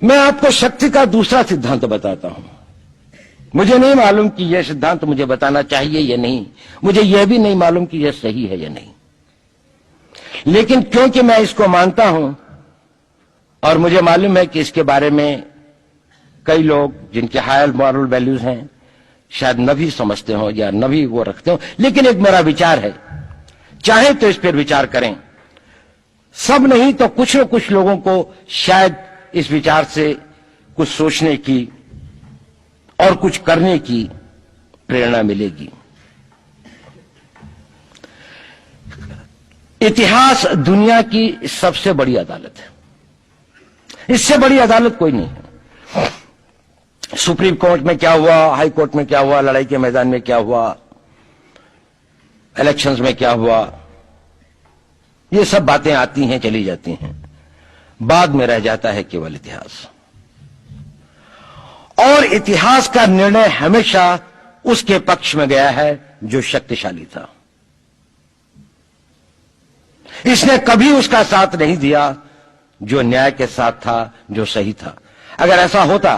मैं आपको शक्ति का दूसरा सिद्धांत बताता हूं। मुझे नहीं मालूम कि यह सिद्धांत मुझे बताना चाहिए या नहीं, मुझे यह भी नहीं मालूम कि यह सही है या नहीं, लेकिन क्योंकि मैं इसको मानता हूं और मुझे मालूम है कि इसके बारे में कई लोग जिनके हायर मॉरल वैल्यूज हैं शायद न भी समझते हो या न भी वो रखते हो, लेकिन एक मेरा विचार है, चाहे तो इस पर विचार करें। सब नहीं तो कुछ न कुछ लोगों को शायद इस विचार से कुछ सोचने की और कुछ करने की प्रेरणा मिलेगी। इतिहास दुनिया की सबसे बड़ी अदालत है, इससे बड़ी अदालत कोई नहीं है। सुप्रीम कोर्ट में क्या हुआ, हाई कोर्ट में क्या हुआ, लड़ाई के मैदान में क्या हुआ, इलेक्शंस में क्या हुआ, ये सब बातें आती हैं चली जाती हैं, बाद में रह जाता है केवल इतिहास। और इतिहास का निर्णय हमेशा उसके पक्ष में गया है जो शक्तिशाली था। इसने कभी उसका साथ नहीं दिया जो न्याय के साथ था, जो सही था। अगर ऐसा होता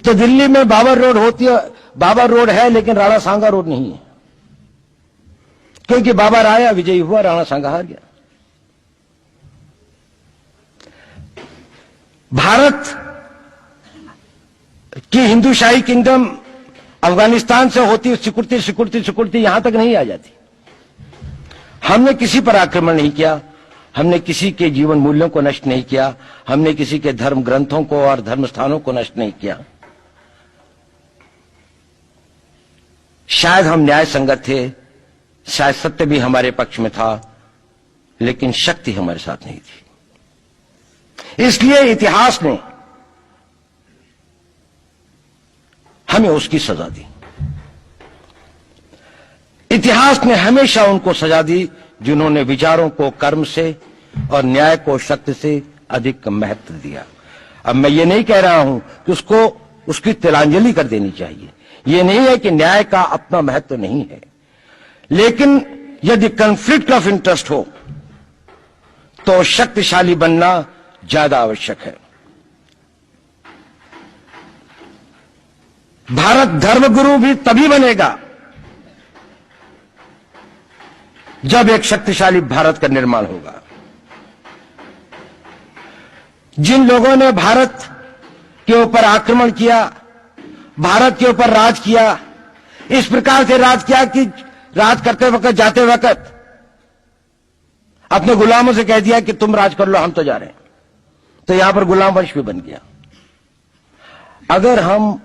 तो दिल्ली में बाबर रोड होती है, बाबर रोड है लेकिन राणा सांगा रोड नहीं है, क्योंकि बाबर आया, विजयी हुआ, राणा सांगा हार गया। भारत की हिंदूशाही किंगडम अफगानिस्तान से होती सिकुड़ती सिकुड़ती सिकुड़ती यहां तक नहीं आ जाती। हमने किसी पर आक्रमण नहीं किया, हमने किसी के जीवन मूल्यों को नष्ट नहीं किया, हमने किसी के धर्म ग्रंथों को और धर्म स्थानों को नष्ट नहीं किया। शायद हम न्याय संगत थे, शायद सत्य भी हमारे पक्ष में था, लेकिन शक्ति हमारे साथ नहीं थी। इसलिए इतिहास ने हमें उसकी सजा दी। इतिहास ने हमेशा उनको सजा दी जिन्होंने विचारों को कर्म से और न्याय को शक्ति से अधिक महत्व दिया। अब मैं ये नहीं कह रहा हूं कि उसको उसकी तिलांजलि कर देनी चाहिए, ये नहीं है कि न्याय का अपना महत्व नहीं है, लेकिन यदि कॉन्फ्लिक्ट ऑफ इंटरेस्ट हो तो शक्तिशाली बनना ज्यादा आवश्यक है। भारत धर्मगुरु भी तभी बनेगा जब एक शक्तिशाली भारत का निर्माण होगा। जिन लोगों ने भारत के ऊपर आक्रमण किया, भारत के ऊपर राज किया, इस प्रकार से राज किया कि राज करते वक्त, जाते वक्त अपने गुलामों से कह दिया कि तुम राज कर लो, हम तो जा रहे हैं, तो यहां पर गुलाम वंश भी बन गया। अगर हम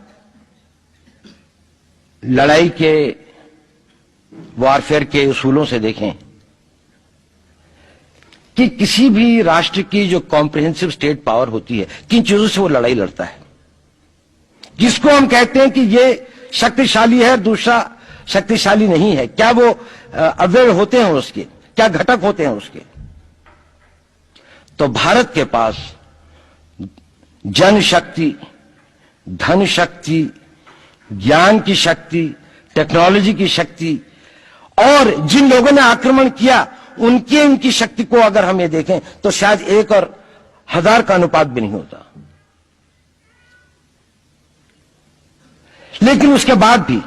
लड़ाई के वॉरफेयर के उसूलों से देखें कि किसी भी राष्ट्र की जो कॉम्प्रिहेंसिव स्टेट पावर होती है, किन चीजों से वो लड़ाई लड़ता है, किसको हम कहते हैं कि ये शक्तिशाली है, दूसरा शक्तिशाली नहीं है, क्या वो अव्यय होते हैं उसके, क्या घटक होते हैं उसके। तो भारत के पास जनशक्ति, धन शक्ति, ज्ञान की शक्ति, टेक्नोलॉजी की शक्ति, और जिन लोगों ने आक्रमण किया उनकी शक्ति को अगर हम ये देखें तो शायद 1 और 1000 का अनुपात भी नहीं होता। लेकिन उसके बाद भी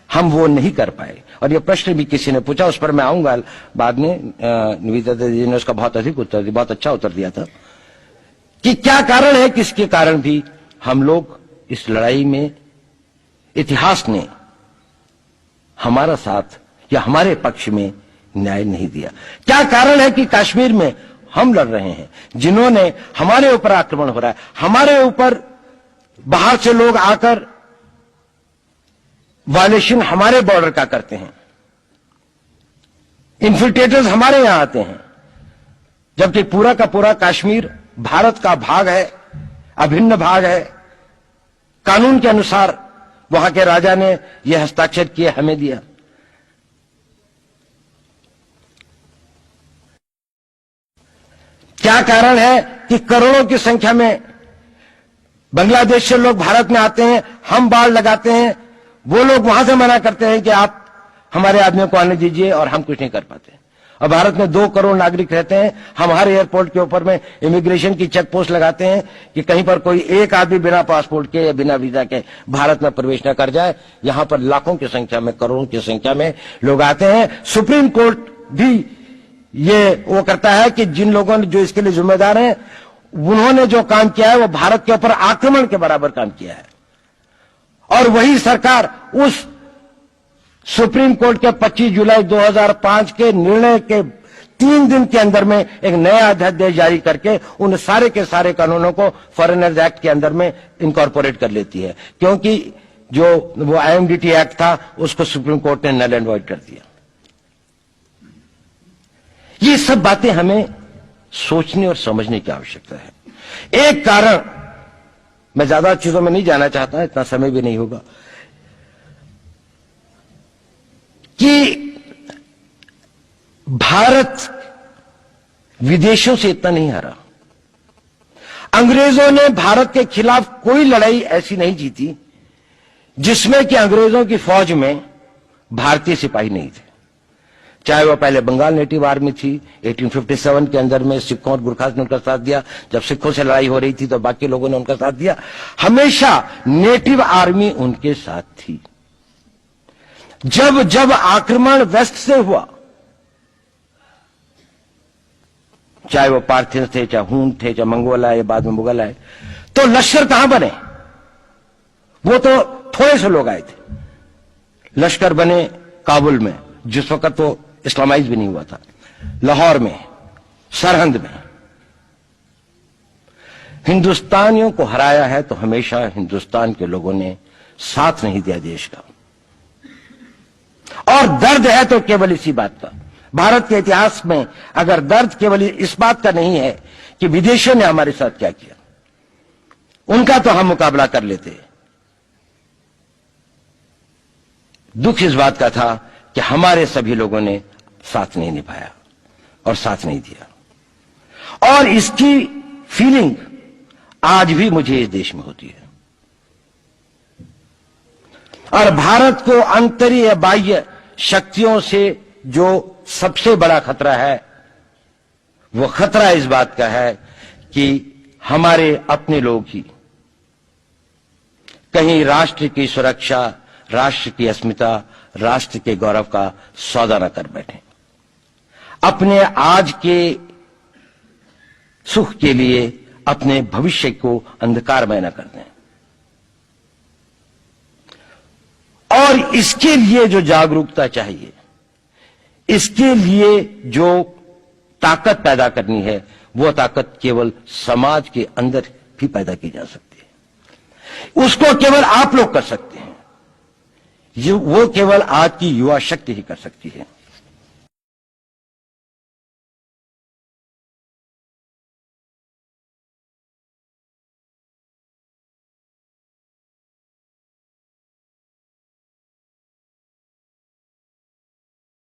हम वो नहीं कर पाए। और ये प्रश्न भी किसी ने पूछा, उस पर मैं आऊंगा बाद में। निवेदिता जी ने उसका बहुत अधिक उत्तर दिया, बहुत अच्छा उत्तर दिया था कि क्या कारण है, किसके कारण भी हम लोग इस लड़ाई में इतिहास ने हमारा साथ या हमारे पक्ष में न्याय नहीं दिया। क्या कारण है कि कश्मीर में हम लड़ रहे हैं, जिन्होंने हमारे ऊपर आक्रमण हो रहा है, हमारे ऊपर बाहर से लोग आकर वायलेशन हमारे बॉर्डर का करते हैं, इन्फिल्ट्रेटर्स हमारे यहां आते हैं, जबकि पूरा का पूरा कश्मीर भारत का भाग है, अभिन्न भाग है। कानून के अनुसार वहां के राजा ने यह हस्ताक्षर किए, हमें दिया। क्या कारण है कि करोड़ों की संख्या में बांग्लादेश से लोग भारत में आते हैं, हम बाड़ लगाते हैं, वो लोग वहां से मना करते हैं कि आप हमारे आदमियों को आने दीजिए, और हम कुछ नहीं कर पाते। और भारत में 2 करोड़ नागरिक रहते हैं। हम हर एयरपोर्ट के ऊपर में इमिग्रेशन की चेक पोस्ट लगाते हैं कि कहीं पर कोई एक आदमी बिना पासपोर्ट के या बिना वीजा के भारत में प्रवेश न कर जाए। यहां पर लाखों की संख्या में, करोड़ों की संख्या में लोग आते हैं। सुप्रीम कोर्ट भी ये वो करता है कि जिन लोगों ने जो इसके लिए जिम्मेदार हैं, उन्होंने जो काम किया है वो भारत के ऊपर आक्रमण के बराबर काम किया है। और वही सरकार उस सुप्रीम कोर्ट के 25 जुलाई 2005 के निर्णय के 3 दिन के अंदर में एक नया अध्यादेश जारी करके उन सारे के सारे कानूनों को फॉरेनर्स एक्ट के अंदर में इनकॉर्पोरेट कर लेती है, क्योंकि जो वो IMDT एक्ट था उसको सुप्रीम कोर्ट ने नल एंड वॉइड कर दिया। ये सब बातें हमें सोचने और समझने की आवश्यकता है। एक कारण, मैं ज्यादा चीजों में नहीं जाना चाहता, इतना समय भी नहीं होगा, कि भारत विदेशों से इतना नहीं हारा। अंग्रेजों ने भारत के खिलाफ कोई लड़ाई ऐसी नहीं जीती जिसमें कि अंग्रेजों की फौज में भारतीय सिपाही नहीं थे। चाहे वो पहले बंगाल नेटिव आर्मी थी, 1857 के अंदर में सिखों और गुरखास ने उनका साथ दिया। जब सिखों से लड़ाई हो रही थी तो बाकी लोगों ने उनका साथ दिया। हमेशा नेटिव आर्मी उनके साथ थी। जब जब आक्रमण वेस्ट से हुआ, चाहे वो पार्थियंस थे, चाहे हून थे, चाहे मंगोल आए, बाद में मुगल आए, तो लश्कर कहां बने? वो तो थोड़े से लोग आए थे। लश्कर बने काबुल में, जिस वक्त तो इस्लामाइज भी नहीं हुआ था, लाहौर में, सरहंद में। हिंदुस्तानियों को हराया है तो हमेशा हिंदुस्तान के लोगों ने साथ नहीं दिया देश का। और दर्द है तो केवल इसी बात का। भारत के इतिहास में अगर दर्द केवल इस बात का नहीं है कि विदेशियों ने हमारे साथ क्या किया, उनका तो हम मुकाबला कर लेते। दुख इस बात का था कि हमारे सभी लोगों ने साथ नहीं निभाया और साथ नहीं दिया। और इसकी फीलिंग आज भी मुझे इस देश में होती है। और भारत को आंतरिक या बाह्य शक्तियों से जो सबसे बड़ा खतरा है, वो खतरा इस बात का है कि हमारे अपने लोग ही कहीं राष्ट्र की सुरक्षा, राष्ट्र की अस्मिता, राष्ट्र के गौरव का सौदा न कर बैठे, अपने आज के सुख के लिए अपने भविष्य को अंधकारमय न कर दें। और इसके लिए जो जागरूकता चाहिए, इसके लिए जो ताकत पैदा करनी है, वो ताकत केवल समाज के अंदर भी पैदा की जा सकती है। उसको केवल आप लोग कर सकते हैं। वो केवल आज की युवा शक्ति ही कर सकती है।